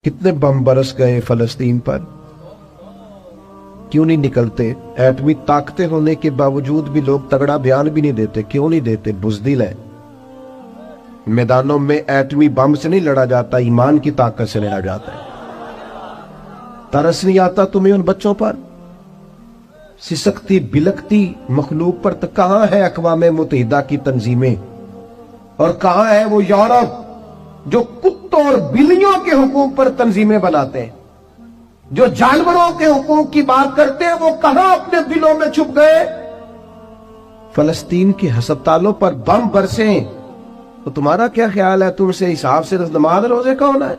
कितने बम बरस गए फलस्तीन पर, क्यों नहीं निकलते? एटमी ताकतें होने के बावजूद भी लोग तगड़ा बयान भी नहीं देते। क्यों नहीं देते? बुज़दिल है। मैदानों में एटमी बम से नहीं लड़ा जाता, ईमान की ताकत से लड़ा जाता है। तरस नहीं आता तुम्हें उन बच्चों पर? सिसकती बिलकती मखलूक पर? तो कहां है अक़वाम मुत्तहिदा की तंजीमें, और कहां है वो यूरोप जो कुत्तों और बिल्लियों के हुकूक पर तंजीमें बनाते हैं, जो जानवरों के हुकूक की बात करते हैं? वो कहां अपने दिलों में छुप गए? फलस्तीन के अस्पतालों पर बम बरसे तो तुम्हारा क्या ख्याल है? तुमसे हिसाब से नमाज रोजे कौन है?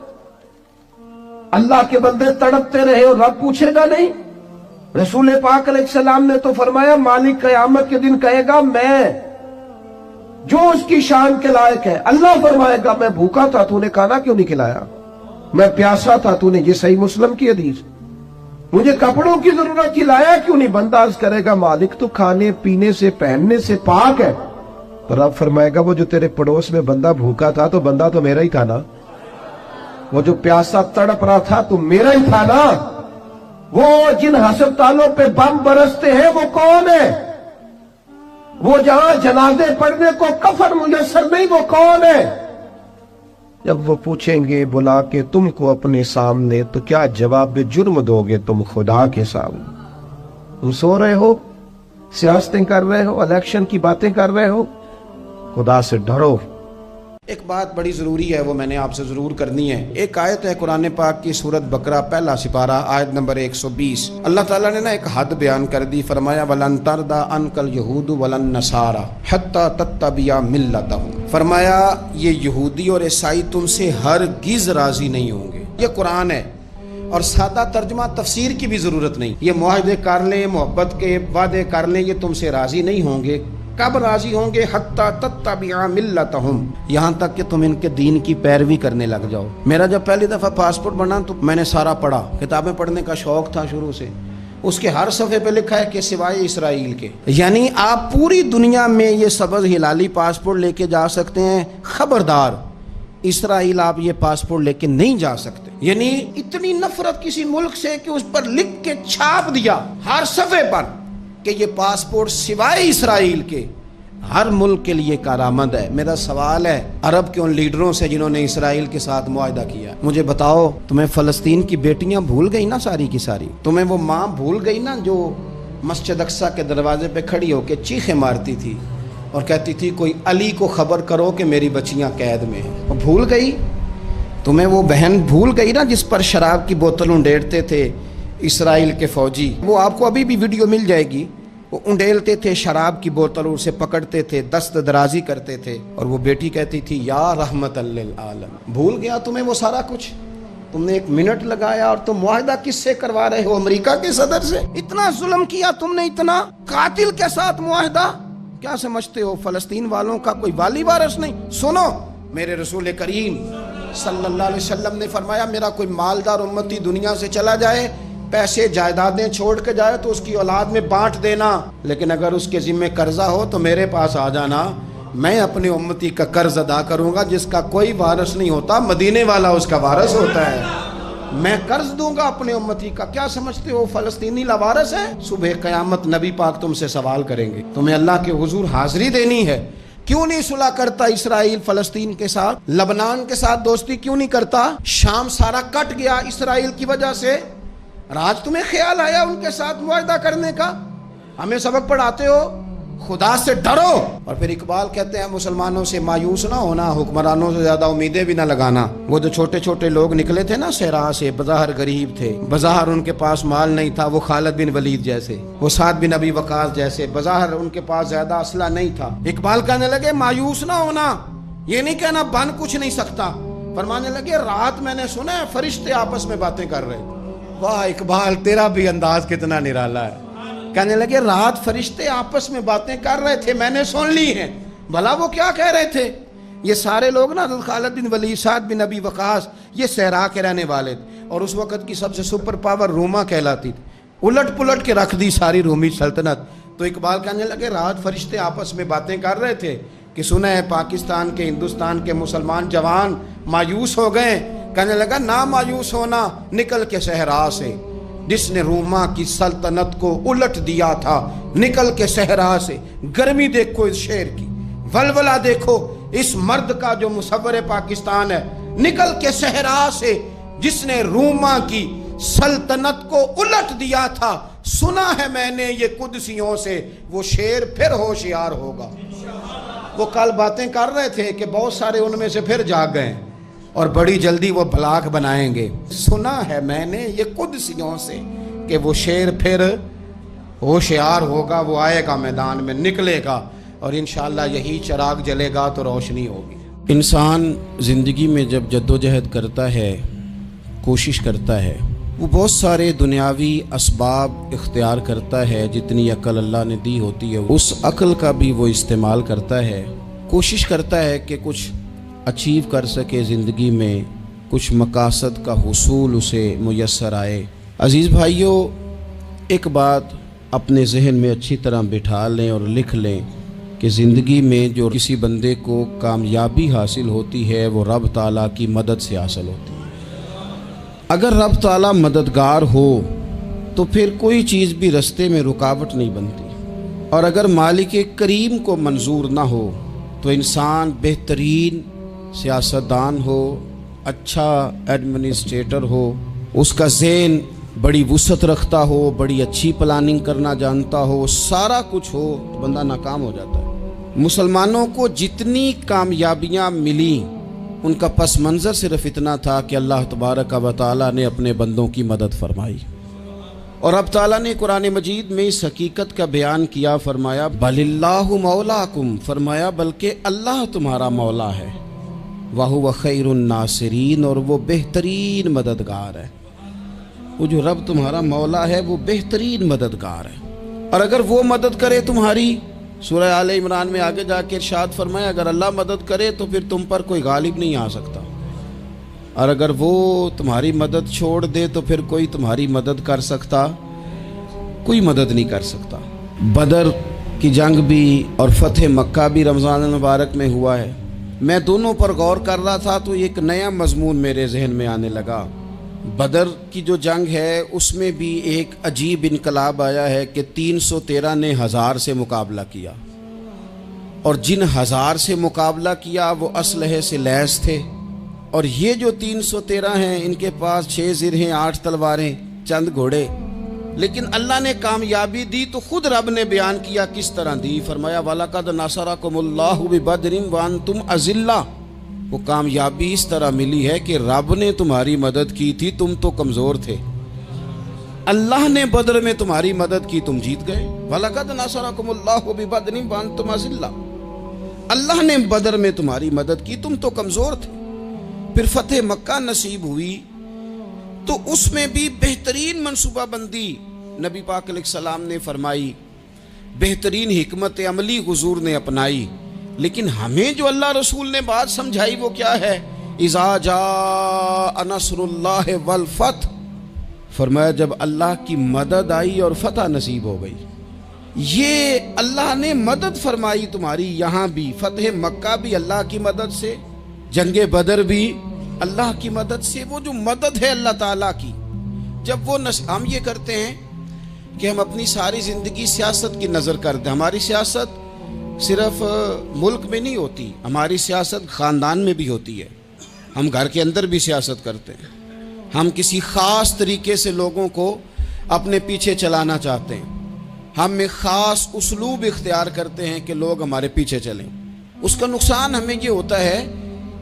अल्लाह के बंदे तड़पते रहे और रब पूछेगा नहीं? रसूल पाक अलैहिस्सलाम ने तो फरमाया, मालिक क़यामत के दिन कहेगा, मैं जो उसकी शान के लायक है। अल्लाह फरमाएगा, मैं भूखा था, तूने खाना क्यों नहीं खिलाया? मैं प्यासा था, तूने, ये सही मुस्लिम की हदीस, मुझे कपड़ों की जरूरत थी, लाया क्यों नहीं? बंदा अर्ज करेगा, मालिक तो खाने पीने से पहनने से पाक है। तो रब फरमाएगा, वो जो तेरे पड़ोस में बंदा भूखा था, तो बंदा तो मेरा ही था ना। वो जो प्यासा तड़प रहा था, तो मेरा ही था ना। वो जिन अस्पतालों पे बम बरसते हैं, वो कौन है? वो जहां जनाजे पढ़ने को कफन मुयस्सर नहीं, वो कौन है? जब वो पूछेंगे बुला के तुमको अपने सामने, तो क्या जवाब जुर्म दोगे तुम खुदा के सामने? तुम सो रहे हो, सियासतें कर रहे हो, इलेक्शन की बातें कर रहे हो? खुदा से डरो। एक बात बड़ी ज़रूरी है, वो मैंने आपसे ज़रूर करनी है। एक आयत है कुरान पाक की, सूरत बकरा पहला सिपारा, आयत नंबर 120। अल्लाह ताला ने ना एक हद बयान कर दी। फरमाया, वलन तरदा अनकल यहूद वलन नसारा हत्ता तत्तबिया मिल्लतहुम। फरमाया, ये यहूदी और ईसाई तुमसे हरगिज़ राजी नहीं होंगे। ये कुरान है, और सादा तर्जमा तफसीर की भी ज़रूरत नहीं। ये मुआहदे कर लें, मोहब्बत के वादे कर लें, ये तुमसे राजी नहीं होंगे। कब राजी होंगे? हत्ता तत्तबिया मिल्लतहुम, यहाँ तक कि तुम इनके दीन की पैरवी करने लग जाओ। मेरा जब पहली दफ़ा पासपोर्ट बना तो मैंने सारा पढ़ा, किताबें पढ़ने का शौक था शुरू से। उसके हर सफ़े पे लिखा है कि सिवाय इसराइल के, यानी आप पूरी दुनिया में ये सबज हिलाली पासपोर्ट लेके जा सकते हैं, खबरदार इसराइल आप ये पासपोर्ट लेके नहीं जा सकते। यानी इतनी नफरत किसी मुल्क से कि उस पर लिख के छाप दिया हर सफ़े पर कि ये पासपोर्ट सिवाय इसराइल के हर मुल्क के लिए कारामद है। मेरा सवाल है अरब के उन लीडरों से जिन्होंने इसराइल के साथ मुआहदा किया, मुझे बताओ, तुम्हें फलस्तीन की बेटियां भूल गई ना सारी की सारी? तुम्हें वो माँ भूल गई ना जो मस्जिद अक्सा के दरवाजे पे खड़ी होकर चीखें मारती थी और कहती थी, कोई अली को खबर करो कि मेरी बच्चियां कैद में हैं? वो भूल गई? तुम्हें वो बहन भूल गई ना जिस पर शराब की बोतल उंडेलते थे इसराइल के फौजी? वो आपको अभी भी वीडियो मिल जाएगी। वो उंडेलते थे शराब की बोतल, उसे पकड़ते थे, दस्त दराजी करते थे, और वो बेटी कहती थी, या रहमतल लिल आलम। भूल गया तुम्हें वो सारा कुछ? तुमने 1 मिनट लगाया, और तुम मुआहदा किससे करवा रहे हो? अमेरिका के सदर से। इतना जुल्म किया तुमने, इतना कातिल के साथ मुआहदा। क्या समझते हो फलस्तीन वालों का कोई वाली वारिस नहीं? सुनो, मेरे रसूल करीम सल्लल्लाहु अलैहि वसल्लम ने फरमाया, मेरा कोई मालदार उम्मती दुनिया से चला जाए, पैसे जायदादें छोड़ के जाए, तो उसकी औलाद में बांट देना, लेकिन अगर उसके जिम्मे कर्जा हो तो मेरे पास आ जाना, मैं अपने उम्मती का कर्ज अदा करूंगा। जिसका कोई वारिस नहीं होता, मदीने वाला उसका वारिस होता है। मैं कर्ज दूंगा अपने उम्मती का। क्या समझते हो फलस्तीनी लावारिस है? सुबह कयामत नबी पाक तुमसे सवाल करेंगे, तुम्हें अल्लाह के हुजूर हाजिरी देनी है। क्यों नहीं सुलह करता इसराइल फलस्तीन के साथ? लबनान के साथ दोस्ती क्यों नहीं करता? शाम सारा कट गया इसराइल की वजह से। आज तुम्हें ख्याल आया उनके साथ मुआहदा करने का? हमें सबक पढ़ाते हो, खुदा से डरो। और फिर इकबाल कहते हैं, मुसलमानों से मायूस ना होना, हुक्मरानों से ज्यादा उम्मीदें भी ना लगाना। वो जो छोटे छोटे लोग निकले थे ना सहरा से, बज़ाहिर गरीब थे, बज़ाहिर उनके पास माल नहीं था, वो खालिद बिन वलीद जैसे, वो साद बिन अबी वकास जैसे, बज़ाहिर उनके पास ज्यादा असला नहीं था। इकबाल कहने लगे, मायूस ना होना, ये नहीं कहना बन कुछ नहीं सकता। फरमाने लगे, रात मैंने सुना है फरिश्ते आपस में बातें कर रहे थे। वाह इकबाल, तेरा भी अंदाज कितना निराला है। कहने लगे, रात फरिश्ते आपस में बातें कर रहे थे, मैंने सुन ली हैं। भला वो क्या कह रहे थे? ये सारे लोग ना खालिद बिन वलीद, साद बिन अबी वकास, ये सहरा के रहने वाले थे, और उस वक़्त की सबसे सुपर पावर रोमा कहलाती थी। उलट पुलट के रख दी सारी रोमी सल्तनत। तो इकबाल कहने लगे, रात फरिश्ते आपस में बातें कर रहे थे कि सुना है पाकिस्तान के, हिंदुस्तान के मुसलमान जवान मायूस हो गए, कहने लगा ना मायूस होना, निकल के सहरा से, जिसने रूमा की सल्तनत को उलट दिया था, निकल के सहरा से। गर्मी देखो इस शेर की, वलवला देखो इस मर्द का जो मुसव्वरे पाकिस्तान है, निकल के सहरा से जिसने रूमा की सल्तनत को उलट दिया था, सुना है मैंने ये कुदसियों से, वो शेर फिर होशियार होगा। वो कल बातें कर रहे थे कि बहुत सारे उनमें से फिर जाग गए और बड़ी जल्दी वो भलाक बनाएंगे। सुना है मैंने ये कुदसियों से कि वो शेर फिर होशियार होगा, वो आएगा मैदान में, निकलेगा और इंशाअल्लाह यही चिराग जलेगा तो रोशनी होगी। इंसान ज़िंदगी में जब जद्दोजहद करता है, कोशिश करता है, वो बहुत सारे दुनियावी असबाब इख्तियार करता है। जितनी अक्ल अल्लाह ने दी होती है उस अक्ल का भी वो इस्तेमाल करता है, कोशिश करता है कि कुछ अचीव कर सके ज़िंदगी में, कुछ मकासद का हुसूल उसे मुयस्सर आए। अज़ीज़ भाइयों, एक बात अपने जहन में अच्छी तरह बिठा लें और लिख लें कि ज़िंदगी में जो किसी बंदे को कामयाबी हासिल होती है वो रब ताला की मदद से हासिल होती है। अगर रब ताला मददगार हो तो फिर कोई चीज़ भी रास्ते में रुकावट नहीं बनती, और अगर मालिक करीम को मंजूर ना हो तो इंसान बेहतरीन सियासतदान हो, अच्छा एडमिनिस्ट्रेटर हो, उसका ज़हन बड़ी वुसअत रखता हो, बड़ी अच्छी प्लानिंग करना जानता हो, सारा कुछ हो, तो बंदा नाकाम हो जाता है। मुसलमानों को जितनी कामयाबियाँ मिली उनका पस मंज़र सिर्फ इतना था कि अल्लाह तबारक व तआला ने अपने बंदों की मदद फरमाई। और अब ताला ने कुरान मजीद में इस हकीकत का बयान किया, फरमाया बलिल्लाहु मौलाकुम, फरमाया बल्कि अल्लाह तुम्हारा मौला है, वहुव खैरुन नासिरीन, और वो बेहतरीन मददगार है। वो जो रब तुम्हारा मौला है वो बेहतरीन मददगार है। और अगर वो मदद करे तुम्हारी, सूरह आले इमरान में आगे जाके इरशाद फरमाया अगर अल्लाह मदद करे तो फिर तुम पर कोई गालिब नहीं आ सकता, और अगर वो तुम्हारी मदद छोड़ दे तो फिर कोई तुम्हारी मदद कर सकता, कोई मदद नहीं कर सकता। बदर की जंग भी और फतेह मक्का भी रमज़ान मुबारक में हुआ है। मैं दोनों पर गौर कर रहा था तो एक नया मजमून मेरे जहन में आने लगा। बदर की जो जंग है उसमें भी एक अजीब इनकलाब आया है कि 313 ने 1000 से मुकाबला किया, और जिन 1000 से मुकाबला किया वो असलहे से लैस थे, और ये जो 313 हैं इनके पास 6 जिरहें, 8 तलवारें, चंद घोड़े। लेकिन अल्लाह ने कामयाबी दी तो खुद रब ने बयान किया किस तरह दी, फरमाया वलक़द नसरकुमुल्लाहु बिबदरिन व अंतुम अज़िल्ला। वो कामयाबी इस तरह मिली है कि रब ने तुम्हारी मदद की थी, तुम तो कमज़ोर थे, अल्लाह ने बदर में तुम्हारी मदद की, तुम जीत गए। वलक़द नसरकुमुल्लाहु बिबदरिन व अंतुम अज़िल्ला, अल्लाह ने बदर में तुम्हारी मदद की, तुम तो कमज़ोर थे। फिर फतेह मक्का नसीब हुई तो उसमें भी बेहतरीन मनसूबाबंदी नबी पाक अलैहिस्सलाम ने फरमाई, बेहतरीन हिकमत अमली हुजूर ने अपनाई। लेकिन हमें जो अल्लाह रसूल ने बात समझाई वो क्या है, इज़ा जा नस्रुल्लाह वल फतह, फरमाया जब अल्लाह की मदद आई और फतह नसीब हो गई। ये अल्लाह ने मदद फरमाई तुम्हारी, यहाँ भी फतेह मक्का भी अल्लाह की मदद से, जंगे बदर भी अल्लाह की मदद से। वो जो मदद है अल्लाह ताला की, जब वो हम ये करते हैं कि हम अपनी सारी ज़िंदगी सियासत की नज़र करते हैं। हमारी सियासत सिर्फ मुल्क में नहीं होती, हमारी सियासत ख़ानदान में भी होती है, हम घर के अंदर भी सियासत करते हैं। हम किसी ख़ास तरीके से लोगों को अपने पीछे चलाना चाहते हैं, हम एक ख़ास उसलूब इख्तियार करते हैं कि लोग हमारे पीछे चलें। उसका नुकसान हमें ये होता है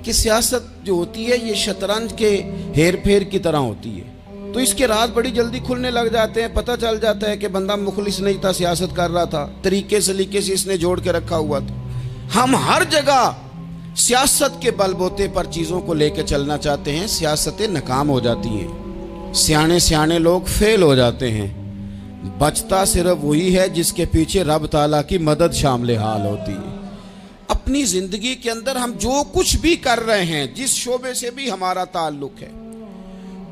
कि सियासत जो होती है ये शतरंज के हेर फेर की तरह होती है, तो इसके राज बड़ी जल्दी खुलने लग जाते हैं। पता चल जाता है कि बंदा मुखलिस नहीं था, सियासत कर रहा था, तरीके सलीके से इसने जोड़ के रखा हुआ था। हम हर जगह सियासत के बलबोते पर चीज़ों को लेकर चलना चाहते हैं, सियासतें नाकाम हो जाती हैं, सियाने सियाने लोग फेल हो जाते हैं। बचता सिर्फ वही है जिसके पीछे रब ताला की मदद शामिल हाल होती है। अपनी ज़िंदगी के अंदर हम जो कुछ भी कर रहे हैं, जिस शोबे से भी हमारा ताल्लुक है,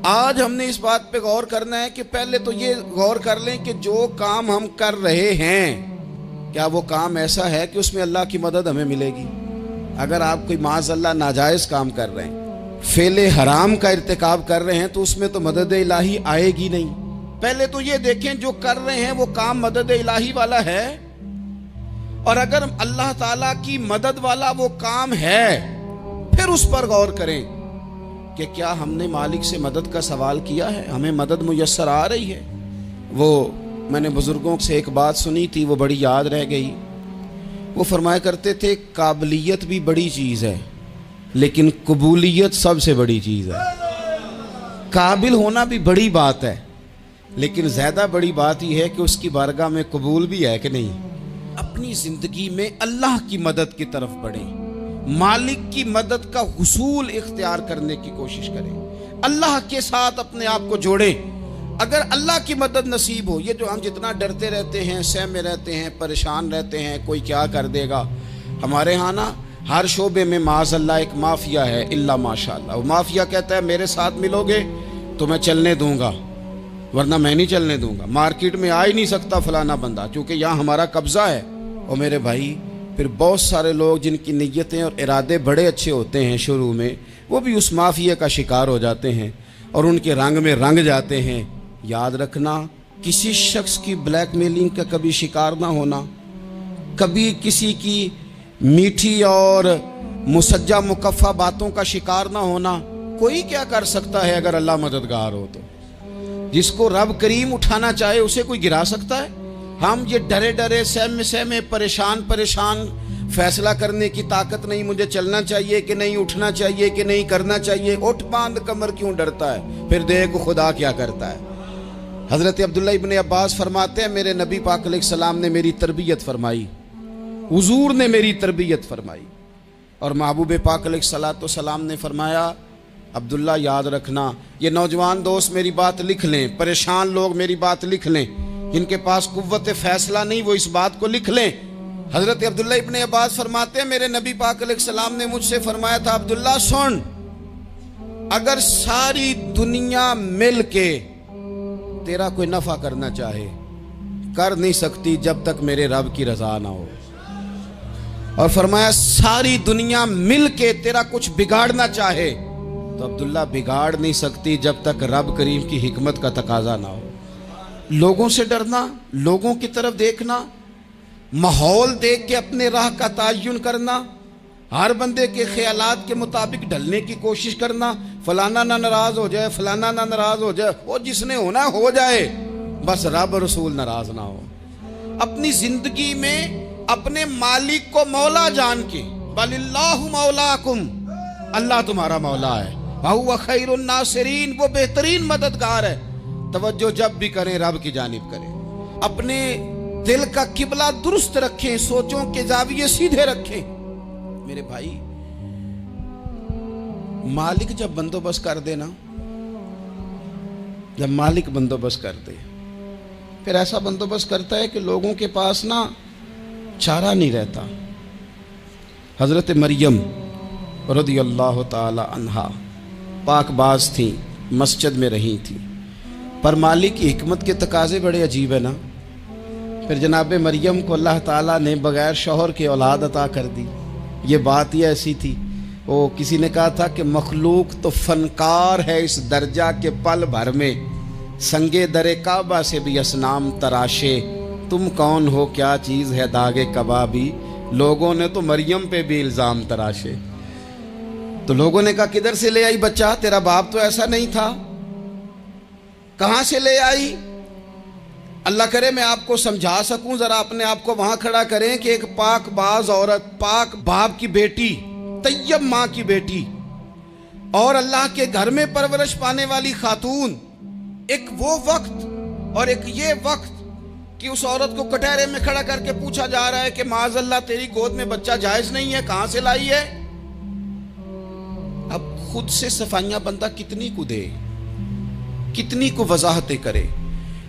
आज हमने इस बात पे गौर करना है कि पहले तो ये गौर कर लें कि जो काम हम कर रहे हैं क्या वो काम ऐसा है कि उसमें अल्लाह की मदद हमें मिलेगी। अगर आप कोई माज़अल्लाह नाजायज़ काम कर रहे हैं, फेले हराम का इर्तिकाब कर रहे हैं तो उसमें तो मदद इलाही आएगी नहीं। पहले तो ये देखें जो कर रहे हैं वो काम मदद इलाही वाला है, और अगर अल्लाह ताला की मदद वाला वो काम है फिर उस पर गौर करें कि क्या हमने मालिक से मदद का सवाल किया है, हमें मदद मुयस्सर आ रही है। वो मैंने बुजुर्गों से एक बात सुनी थी, वो बड़ी याद रह गई। वो फरमाया करते थे काबिलियत भी बड़ी चीज़ है लेकिन कबूलियत सबसे बड़ी चीज़ है। काबिल होना भी बड़ी बात है लेकिन ज़्यादा बड़ी बात यह है कि उसकी बारगाह में कबूल भी है कि नहीं। अपनी ज़िंदगी में अल्लाह की मदद की तरफ बढ़ें, मालिक की मदद का हुसूल इख्तियार करने की कोशिश करें, अल्लाह के साथ अपने आप को जोड़ें। अगर अल्लाह की मदद नसीब हो, ये जो हम जितना डरते रहते हैं, सहमे रहते हैं, परेशान रहते हैं कोई क्या कर देगा, हमारे यहाँ ना हर शोबे में माज़अल्लाह एक माफिया है, इल्ला माशाअल्लाह। वो माफिया कहता है मेरे साथ मिलोगे तो मैं चलने दूंगा वरना मैं नहीं चलने दूंगा, मार्केट में आ ही नहीं सकता फलाना बंदा क्योंकि यहाँ हमारा कब्जा है। और मेरे भाई फिर बहुत सारे लोग जिनकी नीयतें और इरादे बड़े अच्छे होते हैं शुरू में, वो भी उस माफिया का शिकार हो जाते हैं और उनके रंग में रंग जाते हैं। याद रखना, किसी शख्स की ब्लैकमेलिंग का कभी शिकार ना होना, कभी किसी की मीठी और मुसज्जा मुकफ़ा बातों का शिकार ना होना। कोई क्या कर सकता है अगर अल्लाह मददगार हो तो। जिसको रब करीम उठाना चाहे उसे कोई गिरा सकता है। हम ये डरे डरे सहमे परेशान फैसला करने की ताकत नहीं, मुझे चलना चाहिए कि नहीं, उठना चाहिए कि नहीं, करना चाहिए। उठ बांध कमर क्यों डरता है, फिर देखो खुदा क्या करता है। हज़रत अब्दुल्ला इब्न अब्बास फरमाते हैं मेरे नबी पाक अलैहिस्सलाम ने मेरी तरबियत फरमाई, हुजूर ने मेरी तरबियत फरमाई। और महबूब पाक अलैहिस्सलाम ने फरमाया अब्दुल्ला याद रखना, ये नौजवान दोस्त मेरी बात लिख लें, परेशान लोग मेरी बात लिख लें, जिनके पास कुव्वत फैसला नहीं वो इस बात को लिख लें। हज़रत अब्दुल्ला इब्न अब्बास फरमाते हैं मेरे नबी पाक अलैहिस्सलाम ने मुझसे फरमाया था अब्दुल्ला सुन, अगर सारी दुनिया मिल के तेरा कोई नफा करना चाहे कर नहीं सकती जब तक मेरे रब की रजा ना हो। और फरमाया सारी दुनिया मिल के तेरा कुछ बिगाड़ना चाहे तो अब्दुल्ला बिगाड़ नहीं सकती जब तक रब करीम की हिकमत का तकाजा ना हो। लोगों से डरना, लोगों की तरफ देखना, माहौल देख के अपने राह का तयन करना, हर बंदे के ख्यालात के मुताबिक ढलने की कोशिश करना, फलाना ना नाराज हो जाए, फलाना ना नाराज हो जाए, वो जिसने होना हो जाए, बस रब रसूल नाराज ना हो। अपनी जिंदगी में अपने मालिक को मौला जान के, बलिल्लाहु मौलाकुम, अल्लाह तुम्हारा मौला है, वहुवा खैरुन नासिरीन, वो बेहतरीन मददगार है। तवज्जो जब भी करें रब की जानिब करें, अपने दिल का किबला दुरुस्त रखें, सोचों के जाविये सीधे रखें। मेरे भाई मालिक जब बंदोबस्त कर दे ना, जब मालिक बंदोबस्त कर दे फिर ऐसा बंदोबस्त करता है कि लोगों के पास ना चारा नहीं रहता। हजरत मरियम रज़ियल्लाहु ताला अन्हा पाकबाज थी, मस्जिद में रही थी, पर मालिक की हिकमत के तकाजे बड़े अजीब है ना। फिर जनाब मरियम को अल्लाह ताला ने बगैर शौहर के औलाद अता कर दी। ये बात ही ऐसी थी, वो किसी ने कहा था कि मखलूक तो फनकार है इस दर्जा के पल भर में, संगे दरे काबा से भी असनाम तराशे, तुम कौन हो क्या चीज़ है दागे कबाबी। लोगों ने तो मरियम पे भी इल्ज़ाम तराशे। तो लोगों ने कहा किधर से ले आई बच्चा, तेरा बाप तो ऐसा नहीं था, कहां से ले आई। अल्लाह करे मैं आपको समझा सकूं, जरा अपने आप को वहां खड़ा करें कि एक पाक बाज औरत, पाक बाप की बेटी, तैयब माँ की बेटी और अल्लाह के घर में परवरिश पाने वाली खातून, एक वो वक्त और एक ये वक्त कि उस औरत को कटहरे में खड़ा करके पूछा जा रहा है कि माज़अल्लाह तेरी गोद में बच्चा जायज नहीं है, कहां से लाई है। अब खुद से सफाइयां बंदा कितनी को दे, कितनी को वजाहतें करे।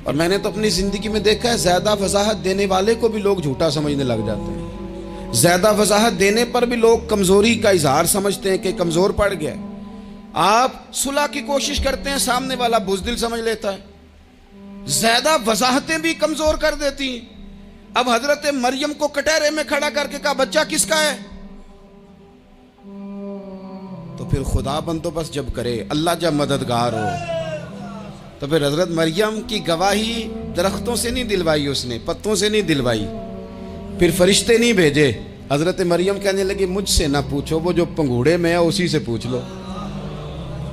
और मैंने तो अपनी जिंदगी में देखा है ज्यादा वजाहत देने वाले को भी लोग झूठा समझने लग जाते हैं। ज्यादा वजाहत देने पर भी लोग कमजोरी का इजहार समझते हैं कि कमजोर पड़ गया। आप सुलह की कोशिश करते हैं, सामने वाला बुज़दिल समझ लेता है। ज्यादा वजाहतें भी कमजोर कर देती हैं। अब हजरत मरियम को कटहरे में खड़ा करके कहा बच्चा किसका है। तो फिर खुदा बंदोबस्त जब करे, अल्लाह जब मददगार हो, तो फिर हजरत मरियम की गवाही दरख्तों से नहीं दिलवाई उसने, पत्तों से नहीं दिलवाई, फिर फरिश्ते नहीं भेजे। हजरत मरियम कहने लगी मुझसे ना पूछो, वो जो पंगूड़े में है उसी से पूछ लो,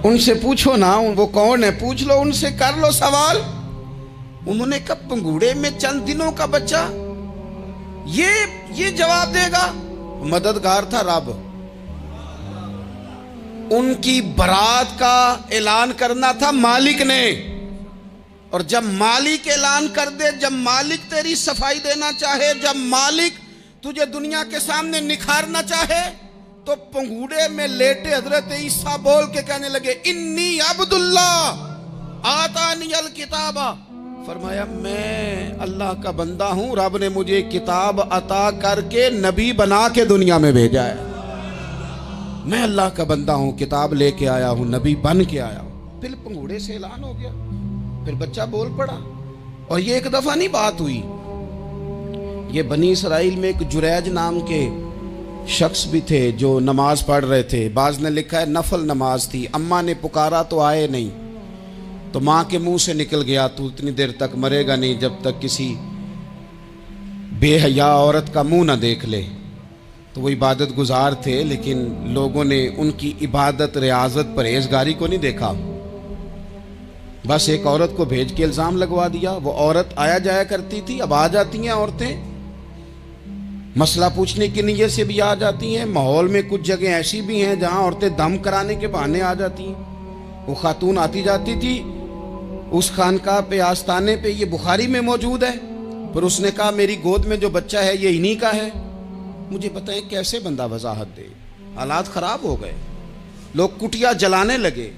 उनसे पूछो ना, वो कौन है पूछ लो, उनसे कर लो सवाल। उन्होंने कहा पंगूड़े में चंद दिनों का बच्चा, ये जवाब देगा? मददगार था रब। उनकी बरात का ऐलान करना था मालिक ने, और जब मालिक ऐलान कर दे, जब मालिक तेरी सफाई देना चाहे, जब मालिक तुझे दुनिया के सामने निखारना चाहे, तो पंगूड़े में लेटे हजरत ईसा बोल के कहने लगे इन्नी अब्दुल्ला आतानी अल किताबा, फरमाया मैं अल्लाह का बंदा हूं, रब ने मुझे किताब अता करके नबी बना के दुनिया में भेजा है। मैं अल्लाह का बंदा हूं, किताब लेके आया हूं, नबी बन के आया हूं। फिर पंगूड़े से ऐलान हो गया, फिर बच्चा बोल पड़ा। और ये एक दफा नहीं बात हुई, ये बनी इसराइल में एक जुरैज नाम के शख्स भी थे जो नमाज पढ़ रहे थे। बाज ने लिखा है नफल नमाज थी, अम्मा ने पुकारा तो आए नहीं, तो माँ के मुंह से निकल गया तू इतनी देर तक मरेगा नहीं जब तक किसी बेहया औरत का मुंह ना देख ले। तो वो इबादत गुजार थे, लेकिन लोगों ने उनकी इबादत, रियाजत, परहेजगारी को नहीं देखा। बस एक औरत को भेज के इल्ज़ाम लगवा दिया। वो औरत आया जाया करती थी, अब आ जाती हैं औरतें, मसला पूछने की नीयत से भी आ जाती हैं। माहौल में कुछ जगह ऐसी भी हैं जहां औरतें दम कराने के बहाने आ जाती हैं। वो खातून आती जाती थी उस खानका पे, आस्ताने पे, ये बुखारी में मौजूद है। पर उसने कहा मेरी गोद में जो बच्चा है ये इन्हीं का है। मुझे बताएं कैसे बंदा वजाहत दे। हालात खराब हो गए, लोग कुटिया जलाने लगे,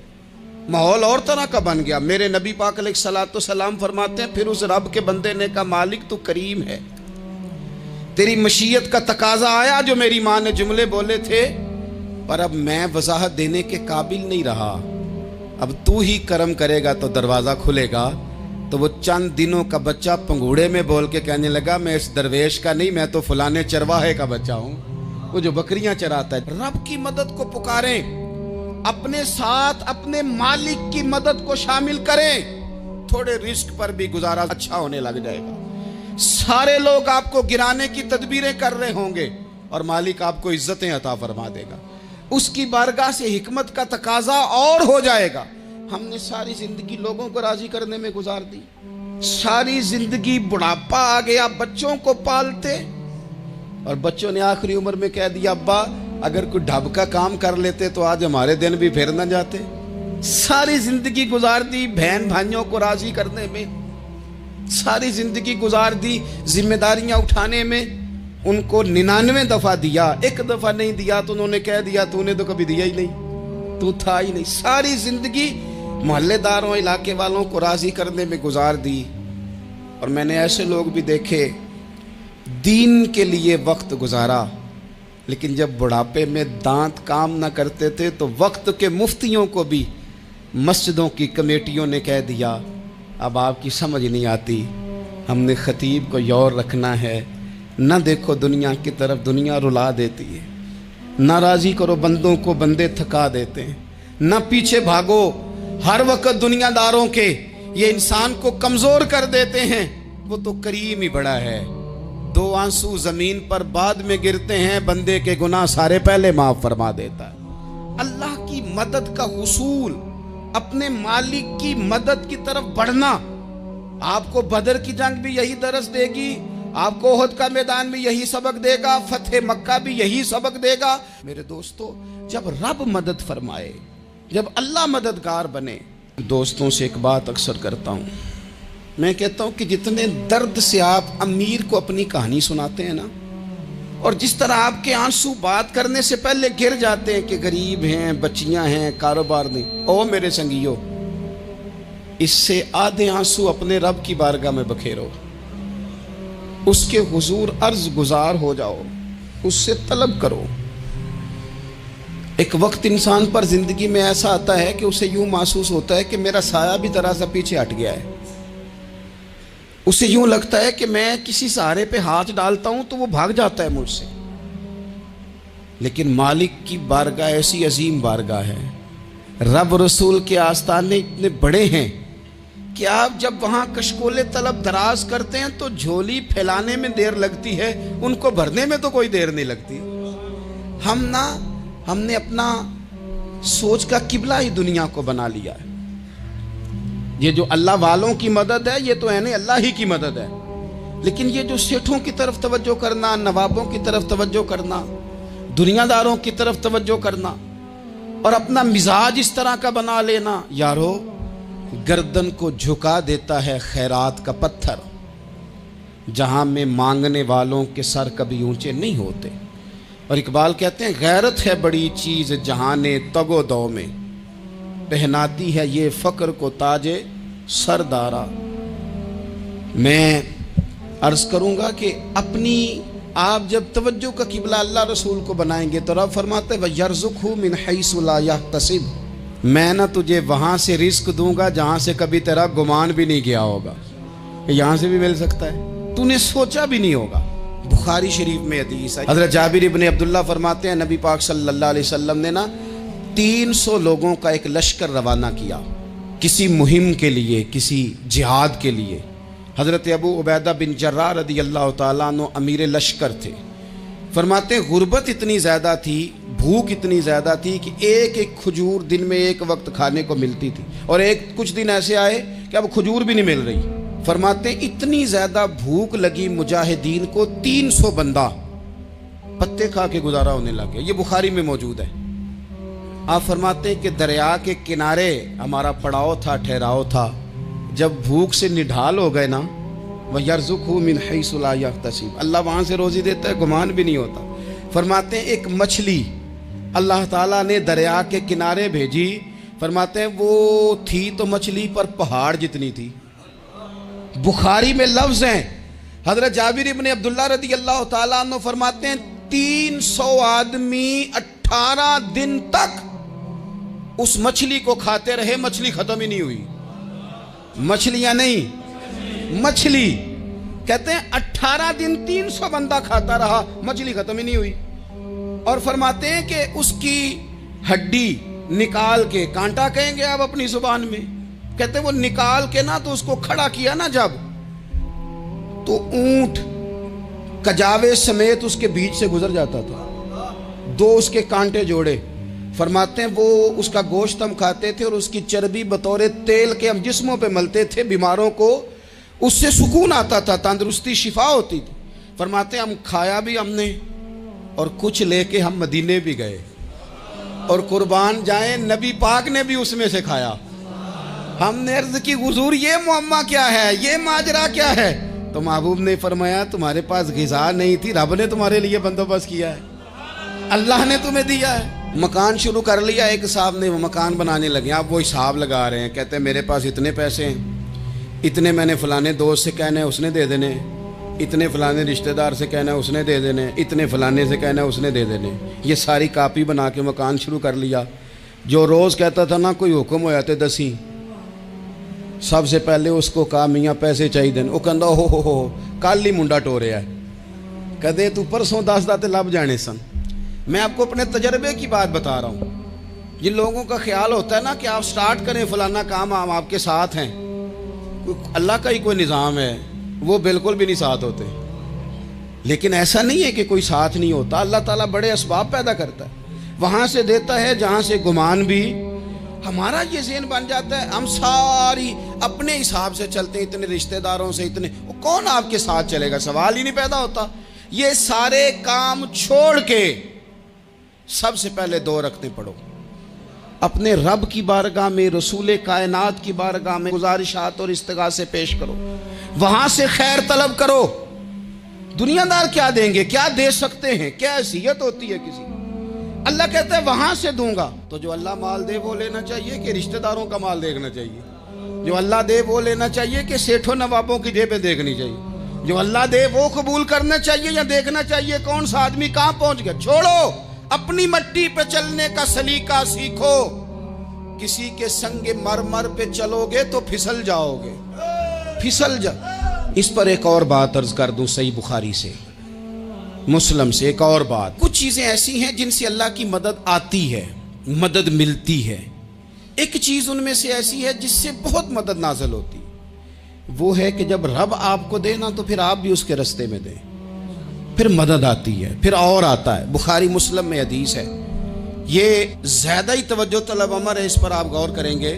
माहौल और तरह का बन गया। मेरे नबी पाक अलैहिस्सलातो सलाम फरमाते हैं फिर उस रब के बंदे ने कहा मालिक तू करीम है, तेरी मशीयत का तकाजा आया जो मेरी माँ ने जुमले बोले थे, पर अब मैं वजाहत देने के काबिल नहीं रहा, अब तू ही करम करेगा तो दरवाज़ा खुलेगा। तो वो चंद दिनों का बच्चा पंगूड़े में बोल के कहने लगा मैं इस दरवेश का नहीं, मैं तो फलाने चरवाहे का बच्चा हूँ, वो जो बकरियां चराता है। रब की मदद को पुकारें, अपने साथ अपने मालिक की मदद को शामिल करें, थोड़े रिस्क पर भी गुजारा अच्छा होने लग जाएगा। सारे लोग आपको गिराने की तदबीरें कर रहे होंगे और मालिक आपको इज्जतें अता फरमा देगा, उसकी बारगाह से हिकमत का तकाजा और हो जाएगा। हमने सारी जिंदगी लोगों को राजी करने में गुजार दी, सारी जिंदगी बुढ़ापा आ गया बच्चों को पालते, और बच्चों ने आखिरी उम्र में कह दिया अब्बा अगर कोई ढब का काम कर लेते तो आज हमारे दिन भी फिर न जाते। सारी जिंदगी गुजार दी बहन भाइयों को राजी करने में, सारी जिंदगी गुजार दी जिम्मेदारियां उठाने में। उनको 99 दफा दिया, एक दफा नहीं दिया तो उन्होंने कह दिया तूने तो कभी दिया ही नहीं, तू था ही नहीं। सारी जिंदगी मोहल्लेदारों, इलाके वालों को राजी करने में गुजार दी। और मैंने ऐसे लोग भी देखे दीन के लिए वक्त गुजारा, लेकिन जब बुढ़ापे में दांत काम न करते थे तो वक्त के मुफ्तियों को भी मस्जिदों की कमेटियों ने कह दिया अब आपकी समझ नहीं आती, हमने खतीब को यौर रखना है, न देखो दुनिया की तरफ, दुनिया रुला देती है, न राजी करो बंदों को, बंदे थका देते हैं, न पीछे भागो हर वक्त दुनियादारों के, ये इंसान को कमज़ोर कर देते हैं। वो तो करीम ही बड़ा है, 2 आंसू ज़मीन पर बाद में गिरते हैं, बंदे के गुनाह सारे पहले माफ़ फरमा देता है। अल्लाह की मदद का हुसूल, अपने मालिक की मदद की तरफ बढ़ना, आपको बदर की जंग भी यही दरस देगी, आपको ओहद का मैदान भी यही सबक देगा, फतेह मक्का भी यही सबक देगा। मेरे दोस्तों, जब रब मदद फरमाए, जब अल्लाह मददगार बने। दोस्तों से एक बात अक्सर करता हूँ, मैं कहता हूँ कि जितने दर्द से आप अमीर को अपनी कहानी सुनाते हैं ना, और जिस तरह आपके आंसू बात करने से पहले गिर जाते हैं कि गरीब हैं, बच्चियां हैं, कारोबार नहीं, ओ मेरे संगियों, इससे आधे आंसू अपने रब की बारगाह में बखेरो, उसके हुजूर अर्ज गुजार हो जाओ, उससे तलब करो। एक वक्त इंसान पर जिंदगी में ऐसा आता है कि उसे यूं महसूस होता है कि मेरा साया भी जरा सा पीछे हट गया है, उसे यूं लगता है कि मैं किसी सहारे पे हाथ डालता हूं तो वो भाग जाता है मुझसे। लेकिन मालिक की बारगाह ऐसी अजीम बारगाह है, रब रसूल के आस्थाने इतने बड़े हैं कि आप जब वहाँ कशकोले तलब दराज करते हैं तो झोली फैलाने में देर लगती है, उनको भरने में तो कोई देर नहीं लगती। हमने अपना सोच का किबला ही दुनिया को बना लिया है। ये जो अल्लाह वालों की मदद है, ये तो है नहीं, अल्लाह ही की मदद है। लेकिन ये जो सेठों की तरफ तवज्जो करना, नवाबों की तरफ तवज्जो करना, दुनियादारों की तरफ तवज्जो करना और अपना मिजाज इस तरह का बना लेना, यारो गर्दन को झुका देता है खैरात का पत्थर, जहां में मांगने वालों के सर कभी ऊंचे नहीं होते। और इकबाल कहते हैं, गैरत है बड़ी चीज जहाने तगो दो में, पहनाती है ये फक्र को ताजे सरदारा। मैं अर्ज करूंगा कि अपनी आप जब तवज्जो का किबला अल्लाह रसूल को बनाएंगे तो रब फरमाते हैं वयर्ज़ुक़हु मिन हैसु ला यहतसिब, मैं ना तुझे वहां से रिस्क दूंगा जहां से कभी तेरा गुमान भी नहीं गया होगा। यहां से भी मिल सकता है, तूने सोचा भी नहीं होगा। बुखारी शरीफ में हदीस है, हज़रत जाबिर इब्न अब्दुल्लाह फरमाते हैं नबी पाक सल्लल्लाहु अलैहि वसल्लम ने ना 300 लोगों का एक लश्कर रवाना किया किसी मुहिम के लिए, किसी जिहाद के लिए। हज़रत अबू उबैदा बिन जर्राह रदी अल्लाह ताला अन्हु अमीर लश्कर थे। फरमाते हैं गुर्बत इतनी ज़्यादा थी, भूख इतनी ज़्यादा थी कि एक एक खजूर दिन में एक वक्त खाने को मिलती थी, और कुछ दिन ऐसे आए कि अब खजूर भी नहीं मिल रही। फरमाते हैं इतनी ज़्यादा भूख लगी मुजाहिदीन को, 300 बंदा पत्ते खा के गुजारा होने लगे। ये बुखारी में मौजूद है। आप फरमाते हैं कि दरिया के किनारे हमारा पड़ाव था, ठहराव था। जब भूख से निढाल हो गए ना, वयर्ज़ुक़हु मिन हैसु ला यहतसिब, अल्लाह वहाँ से रोज़ी देता है, गुमान भी नहीं होता। फरमाते हैं एक मछली अल्लाह ताला ने दरिया के किनारे भेजी। फरमाते हैं वो थी तो मछली पर पहाड़ जितनी थी। बुखारी में लफ्ज़ हैं, हज़रत जाबिर इब्न अब्दुल्लाह रदी अल्लाह ताला अन्हु फरमाते हैं 300 आदमी 18 दिन तक उस मछली को खाते रहे, मछली खत्म ही नहीं हुई। मछलियां नहीं, मछली। कहते हैं 18 दिन 300 बंदा खाता रहा, मछली खत्म ही नहीं हुई। और फरमाते हैं कि उसकी हड्डी निकाल के, कांटा कहेंगे आप अपनी जुबान में, कहते हैं वो निकाल के ना तो उसको खड़ा किया ना जब, तो ऊंट कजावे समेत उसके बीच से गुजर जाता था। 2 उसके कांटे जोड़े। फरमाते हैं वो उसका गोश्त हम खाते थे और उसकी चर्बी बतौर तेल के हम जिस्मों पे मलते थे, बीमारों को उससे सुकून आता था, तंदुरुस्ती शिफा होती थी। फरमाते हैं हम खाया भी हमने और कुछ लेके हम मदीने भी गए, और कुर्बान जाए नबी पाक ने भी उसमें से खाया। हमने अर्ज की हुजूर ये मुअम्मा क्या है, ये माजरा क्या है? तो महबूब ने फरमाया तुम्हारे पास ग़िज़ा नहीं थी, रब ने तुम्हारे लिए बंदोबस्त किया है, अल्लाह ने तुम्हें दिया है। मकान शुरू कर लिया, एक साहब ने वो मकान बनाने लगे, आप वो हिसाब लगा रहे हैं, कहते हैं मेरे पास इतने पैसे हैं, इतने मैंने फलाने दोस्त से कहना है उसने दे देने, इतने फलाने रिश्तेदार से कहना है उसने दे देने, इतने फलाने से कहना है उसने दे देने। ये सारी कापी बना के मकान शुरू कर लिया। जो रोज़ कहता था ना कोई हुक्म हो जाते दसी, सबसे पहले उसको कहा मियाँ पैसे चाहिए। वो कहता हो कल ही मुंडा टोरे है, कदे तू परसों 10 दाते लब जाने सन। मैं आपको अपने तजर्बे की बात बता रहा हूँ। जिन लोगों का ख्याल होता है ना कि आप स्टार्ट करें फलाना काम, हम आपके साथ हैं, अल्लाह का ही कोई निज़ाम है, वो बिल्कुल भी नहीं साथ होते। लेकिन ऐसा नहीं है कि कोई साथ नहीं होता, अल्लाह ताला बड़े असबाब पैदा करता है, वहाँ से देता है जहाँ से गुमान भी। हमारा ये ज़हन बन जाता है, हम सारी अपने हिसाब से चलते हैं, इतने रिश्तेदारों से, इतने, कौन आपके साथ चलेगा? सवाल ही नहीं पैदा होता। ये सारे काम छोड़ के सबसे पहले 2 रखते पढ़ो, अपने रब की बारगाह में, रसूल कायनात की बारगाह में गुजारिशात और इस्तिगासे पेश करो, वहां से खैर तलब करो। दुनियादार क्या देंगे, क्या दे सकते हैं, क्या हैसियत होती है किसी? अल्लाह कहता है वहां से दूंगा। तो जो अल्लाह माल दे वो लेना चाहिए कि रिश्तेदारों का माल देखना चाहिए? जो अल्लाह दे वो लेना चाहिए कि सेठों नवाबों की जेबें देखनी चाहिए? जो अल्लाह दे वो कबूल करना चाहिए या देखना चाहिए कौन सा आदमी कहां पहुंच गया? छोड़ो, अपनी मट्टी पे चलने का सलीका सीखो। किसी के संगे मरमर पे चलोगे तो फिसल जाओगे, फिसल जा। इस पर एक और बात अर्ज कर दूं सही बुखारी से। मुस्लिम से। एक और बात, कुछ चीजें ऐसी हैं जिनसे अल्लाह की मदद आती है, मदद मिलती है। एक चीज उनमें से ऐसी है जिससे बहुत मदद नाज़िल होती, वो है कि जब रब आपको दे ना तो फिर आप भी उसके रास्ते में दें, फिर मदद आती है, फिर और आता है। बुखारी मुस्लिम में हदीस है, ये ज्यादा ही तवज्जो तलब अमर है, इस पर आप गौर करेंगे।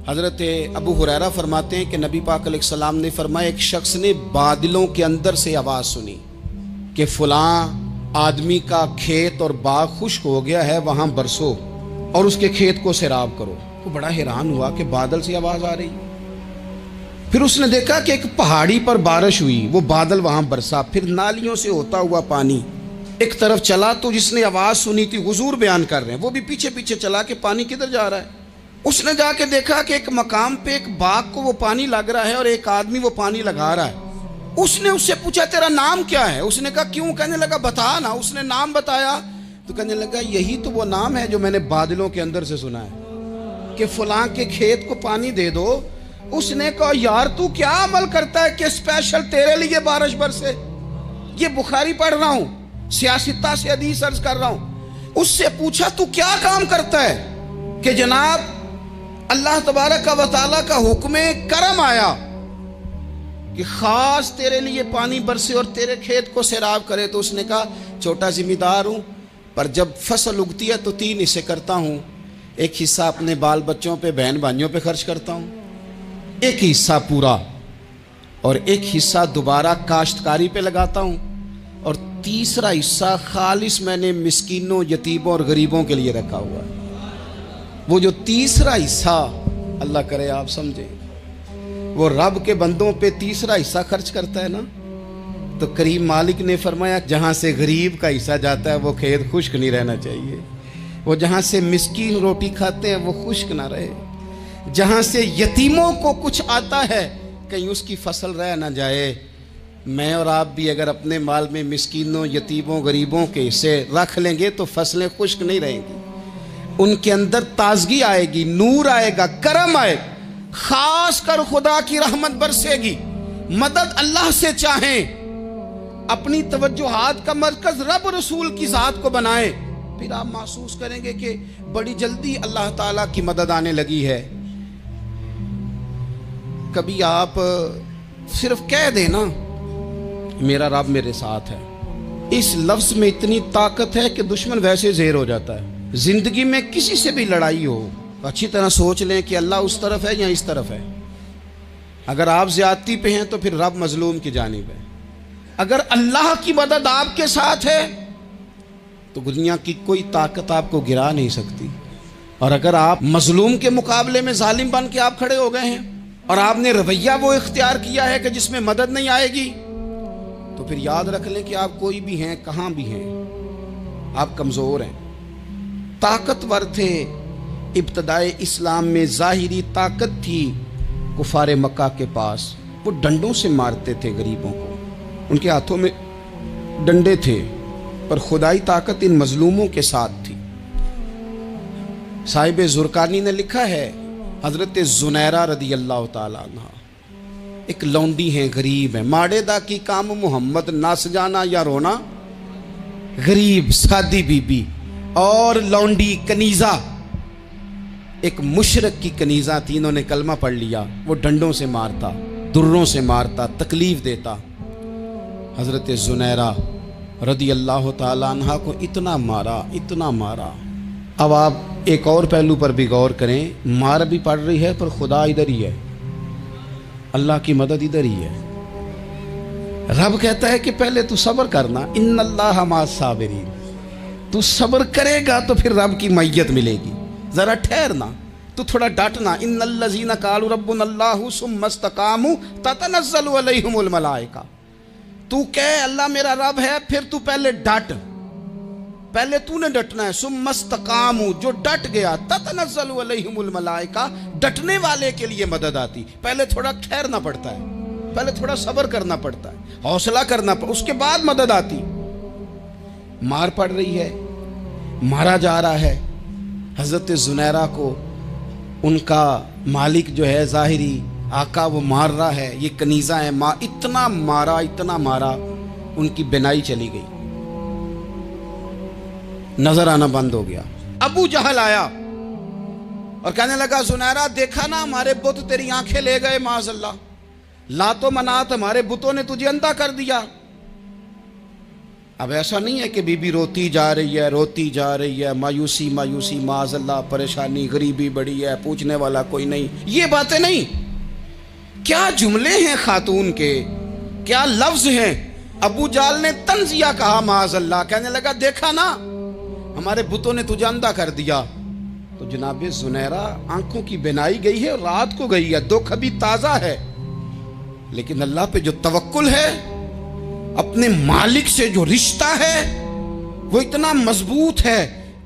हजरत अबू हुरैरा फरमाते हैं कि नबी पाक अलैहिस्सलाम ने फरमाया, एक शख्स ने बादलों के अंदर से आवाज सुनी कि फलां आदमी का खेत और बाग खुश्क हो गया है, वहां बरसो और उसके खेत को सैराब करो। वो बड़ा हैरान हुआ कि बादल से आवाज आ रही। फिर उसने देखा कि एक पहाड़ी पर बारिश हुई, वो बादल वहां बरसा, फिर नालियों से होता हुआ पानी एक तरफ चला। तो जिसने आवाज सुनी थी, हुजूर बयान कर रहे हैं, वो भी पीछे पीछे चला कि पानी किधर जा रहा है। उसने जाके देखा कि एक मकाम पे एक बाग को वो पानी लग रहा है और एक आदमी वो पानी लगा रहा है। उसने उससे पूछा, तेरा नाम क्या है? उसने कहा क्यों? कहने लगा बता ना। उसने नाम बताया तो कहने लगा, यही तो वो नाम है जो मैंने बादलों के अंदर से सुना है कि फलां के खेत को पानी दे दो। उसने कहा, यार तू क्या अमल करता है कि स्पेशल तेरे लिए बारिश बरसे? ये बुखारी पढ़ रहा हूं, सियासता से हदीस अर्ज कर रहा हूं। उससे पूछा, तू क्या काम करता है कि जनाब अल्लाह तबारक व तआला का हुक्म करम आया कि खास तेरे लिए पानी बरसे और तेरे खेत को सैराब करे? तो उसने कहा, छोटा जिम्मेदार हूं, पर जब फसल उगती है तो 3 हिस्से करता हूं। एक हिस्सा अपने बाल बच्चों पे, बहन भाइयों पे खर्च करता हूं, एक हिस्सा पूरा, और एक हिस्सा दोबारा काश्तकारी पे लगाता हूं, और तीसरा हिस्सा खालिस मैंने मिस्कीनों, यतीमों और गरीबों के लिए रखा हुआ है। वो जो तीसरा हिस्सा, अल्लाह करे आप समझे, वो रब के बंदों पे तीसरा हिस्सा खर्च करता है ना, तो करीम मालिक ने फरमाया, जहां से गरीब का हिस्सा जाता है वो खेत खुश्क नहीं रहना चाहिए। वो जहां से मिस्कीन रोटी खाते हैं वो खुश्क ना रहे। जहां से यतीमों को कुछ आता है कहीं उसकी फसल रह ना जाए। मैं और आप भी अगर अपने माल में मिस्कीनों, यतीमों, गरीबों के हिस्से रख लेंगे तो फसलें खुश्क नहीं रहेंगी, उनके अंदर ताजगी आएगी, नूर आएगा, करम आएगा, खास कर खुदा की रहमत बरसेगी। मदद अल्लाह से चाहें, अपनी तवज्जुहात का मरकज रब रसूल की जात को बनाएं, फिर आप महसूस करेंगे कि बड़ी जल्दी अल्लाह ताला की मदद आने लगी है। कभी आप सिर्फ कह देना मेरा रब मेरे साथ है, इस लफ्ज में इतनी ताकत है कि दुश्मन वैसे ज़ेर हो जाता है। जिंदगी में किसी से भी लड़ाई हो, अच्छी तरह सोच लें कि अल्लाह उस तरफ है या इस तरफ है। अगर आप ज्यादती पे हैं तो फिर रब मजलूम की जानिब है। अगर अल्लाह की मदद आपके साथ है तो दुनिया की कोई ताकत आपको गिरा नहीं सकती। और अगर आप मजलूम के मुकाबले में जालिम बन के आप खड़े हो गए हैं और आपने रवैया वो इख्तियार किया है कि जिसमें मदद नहीं आएगी, तो फिर याद रख लें कि आप कोई भी हैं, कहां भी हैं, आप कमजोर हैं। ताकतवर थे इब्तदाए इस्लाम में, जाहिरी ताकत थी कुफारे मक्का के पास, वो डंडों से मारते थे गरीबों को, उनके हाथों में डंडे थे, पर खुदाई ताकत इन मजलूमों के साथ थी। साहिब जुरकानी ने लिखा है, हजरत जुनैरा रदी अल्लाह ताला अन्हा एक लौंडी है, गरीब है, माड़े दा की काम मोहम्मद नस जाना या रोना, गरीब सादी बीबी और लौंडी कनीजा, एक मुशरक की कनीजा थी, इन्होंने कलमा पढ़ लिया। वो डंडों से मारता, दुर्रों से मारता, तकलीफ देता। हजरत जुनैरा रदी अल्लाह ताला अन्हा को इतना मारा, इतना मारा। अब आप एक और पहलू पर भी गौर करें, मार भी पड़ रही है पर खुदा इधर ही है, अल्लाह की मदद इधर ही है। रब कहता है कि पहले तू सब्र करना, इन्नल्लाह मास साबिरीन, तू सब्र करेगा तो फिर रब की मैयत मिलेगी। जरा ठहरना, तू थोड़ा डटना। इन्नल्लज़ीना क़ालू रब्बुनल्लाहु सुम्मा इस्तक़ामू ततनज़्ज़लु अलैहिमुल मलाइका, तू कह अल्लाह मेरा रब है, फिर तू पहले डट, पहले तूने डटना है। सुम्मा इस्तक़ामू, जो डट गया, ततनज़्ज़लु अलैहिमुल मलाइका, डटने वाले के लिए मदद आती। पहले थोड़ा ठहरना पड़ता है, पहले थोड़ा सब्र करना पड़ता है, हौसला करना पड़ता, उसके बाद मदद आती। मार पड़ रही है, मारा जा रहा है। हजरत जुनैरा को उनका मालिक जो है, जाहिरी आका, वो मार रहा है। ये कनीजा है, इतना मारा, इतना मारा उनकी बिनाई चली गई, नजर आना बंद हो गया। अबू जहल आया और कहने लगा, जुनैरा देखा ना हमारे बुत तेरी आंखें ले गए, माज़अल्लाह, लातो मनात हमारे बुतों ने तुझे अंधा कर दिया। अब ऐसा नहीं है कि बीबी रोती जा रही है, रोती जा रही है, मायूसी मायूसी, माज़अल्लाह, परेशानी, गरीबी बड़ी है, पूछने वाला कोई नहीं, ये बातें नहीं। क्या जुमले हैं खातून के, क्या लफ्ज हैं। अबू जाल ने तंजिया कहा, माज़अल्लाह, कहने लगा देखा ना हमारे बुतों ने तुझे अंधा कर दिया। तो जनाब जुनैरा आंखों की बिनाई गई है, रात को गई है, दुख अभी ताजा है, लेकिन अल्लाह पे जो तवक्कुल है, अपने मालिक से जो रिश्ता है वो इतना मजबूत है,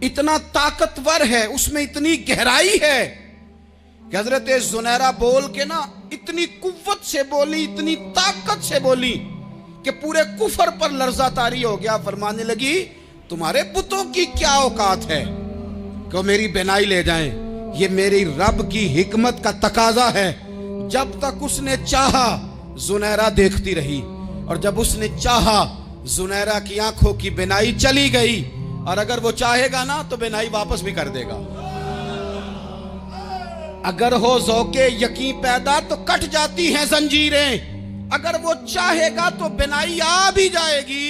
इतना ताकतवर है, उसमें इतनी गहराई है कि हजरत जुनैरा बोल के ना इतनी कुव्वत से बोली, इतनी ताकत से बोली कि पूरे कुफर पर लर्जा तारी हो गया। फरमाने लगी, तुम्हारे बुतों की क्या औकात है कि मेरी बिनाई ले जाएं, ये मेरी रब की हिकमत का तकाजा है। जब तक उसने चाहा जुनैरा देखती रही, और जब उसने चाहा जुनैरा की आंखों की बिनाई चली गई, और अगर वो चाहेगा ना तो बिनाई वापस भी कर देगा। अगर हो ज़ौक़े यकीन पैदा तो कट जाती हैं जंजीरें, अगर वो चाहेगा तो बिनाई आ भी जाएगी।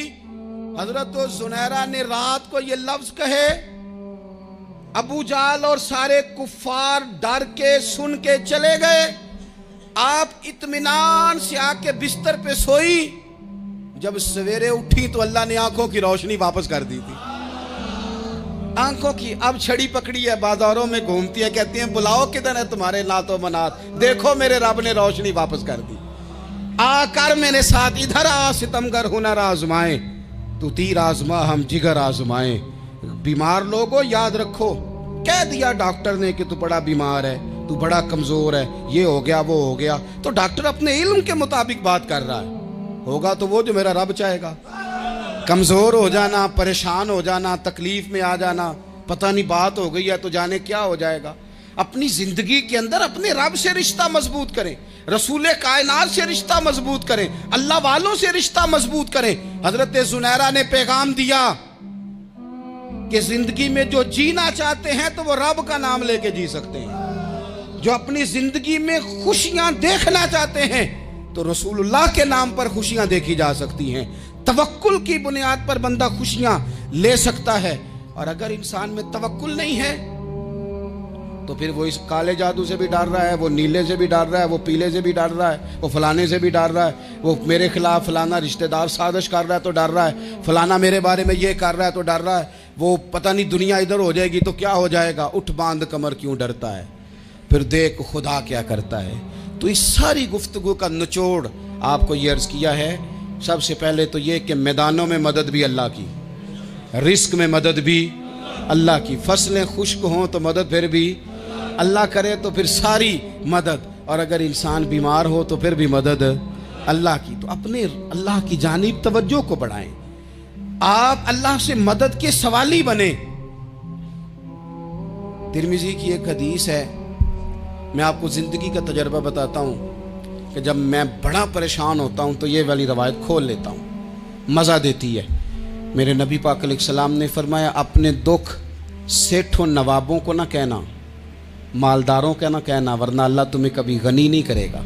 हजरत जुनैरा ने रात को ये लफ्ज कहे, अबू जाल और सारे कुफ्फार डर के सुन के चले गए। आप इत्मीनान से आके बिस्तर पे सोई। जब सवेरे उठी तो अल्लाह ने आंखों की रोशनी वापस कर दी थी। आंखों की अब छड़ी पकड़ी है, बाजारों में घूमती है, कहती है बुलाओ किधर है तुम्हारे नातो मनात, देखो मेरे रब ने रोशनी वापस कर दी। आकर मेरे साथ इधर आ, सितमगर हुनर आजमाए, तू तीर आजमा हम जिगर आजमाए। बीमार लोगों याद रखो, कह दिया डॉक्टर ने कि तू बड़ा बीमार है, तू बड़ा कमजोर है, ये हो गया वो हो गया, तो डॉक्टर अपने इल्म के मुताबिक बात कर रहा है। होगा तो वो जो मेरा रब चाहेगा। कमजोर हो जाना, परेशान हो जाना, तकलीफ में आ जाना, पता नहीं बात हो गई है तो जाने क्या हो जाएगा। अपनी जिंदगी के अंदर अपने रब से रिश्ता मजबूत करें, रसूल कायनात से रिश्ता मजबूत करें, अल्लाह वालों से रिश्ता मजबूत करें। हजरत जुनैरा ने पैगाम दिया कि जिंदगी में जो जीना चाहते हैं तो वो रब का नाम लेके जी सकते हैं। जो अपनी जिंदगी में खुशियां देखना चाहते हैं तो रसूलुल्लाह के नाम पर खुशियां देखी जा सकती हैं। तवक्कुल की बुनियाद पर बंदा खुशियां ले सकता है। और अगर इंसान में तवक्कुल नहीं है तो फिर वो इस काले जादू से भी डर रहा है, वो नीले से भी डर रहा है, वो पीले से भी डर रहा है, वो फलाने से भी डर रहा है, वो मेरे खिलाफ फलाना रिश्तेदार साजिश कर रहा है तो डर रहा है, फलाना मेरे बारे में ये कर रहा है तो डर रहा है, वो पता नहीं दुनिया इधर हो जाएगी तो क्या हो जाएगा, उठ बांध कमर क्यों डरता है, फिर देख खुदा क्या करता है। तो इस सारी गुफ्तगू का निचोड़ आपको ये अर्ज किया है। सबसे पहले तो ये कि मैदानों में मदद भी अल्लाह की, रिस्क में मदद भी अल्लाह की, फसलें खुश्क हों तो मदद फिर भी अल्लाह करे, तो फिर सारी मदद, और अगर इंसान बीमार हो तो फिर भी मदद अल्लाह की। तो अपने अल्लाह की जानिब तवज्जो को बढ़ाएं, आप अल्लाह से मदद के सवाली बने। तिरमिजी की एक हदीस है, मैं आपको ज़िंदगी का तजर्बा बताता हूँ कि जब मैं बड़ा परेशान होता हूँ तो ये वाली रवायत खोल लेता हूँ, मज़ा देती है। मेरे नबी पाक अलैहिस्सलाम ने फरमाया, अपने दुख सेठों नवाबों को ना कहना, मालदारों का ना कहना, वरना अल्लाह तुम्हें कभी गनी नहीं करेगा।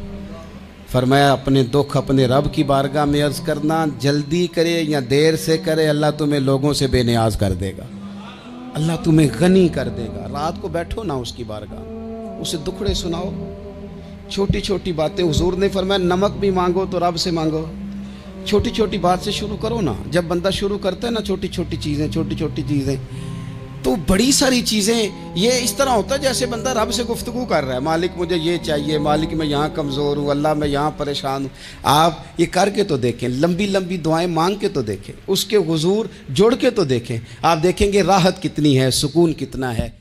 फरमाया अपने दुख अपने रब की बारगाह में अर्ज़ करना, जल्दी करे या देर से करे अल्लाह तुम्हें लोगों से बेनियाज कर देगा, अल्लाह तुम्हें गनी कर देगा। रात को बैठो ना उसकी बारगाह, उसे दुखड़े सुनाओ, छोटी छोटी बातें। हुजूर ने फरमाया नमक भी मांगो तो रब से मांगो, छोटी छोटी बात से शुरू करो ना। जब बंदा शुरू करता है ना छोटी छोटी चीज़ें, तो बड़ी सारी चीज़ें ये इस तरह होता है जैसे बंदा रब से गुफ्तगू कर रहा है, मालिक मुझे ये चाहिए, मालिक मैं यहाँ कमज़ोर हूँ, अल्लाह मैं यहाँ परेशान हूँ। आप ये करके तो देखें, लंबी लंबी दुआएं मांग के तो देखें, उसके हुजूर जुड़ के तो देखें, आप देखेंगे राहत कितनी है, सुकून कितना है।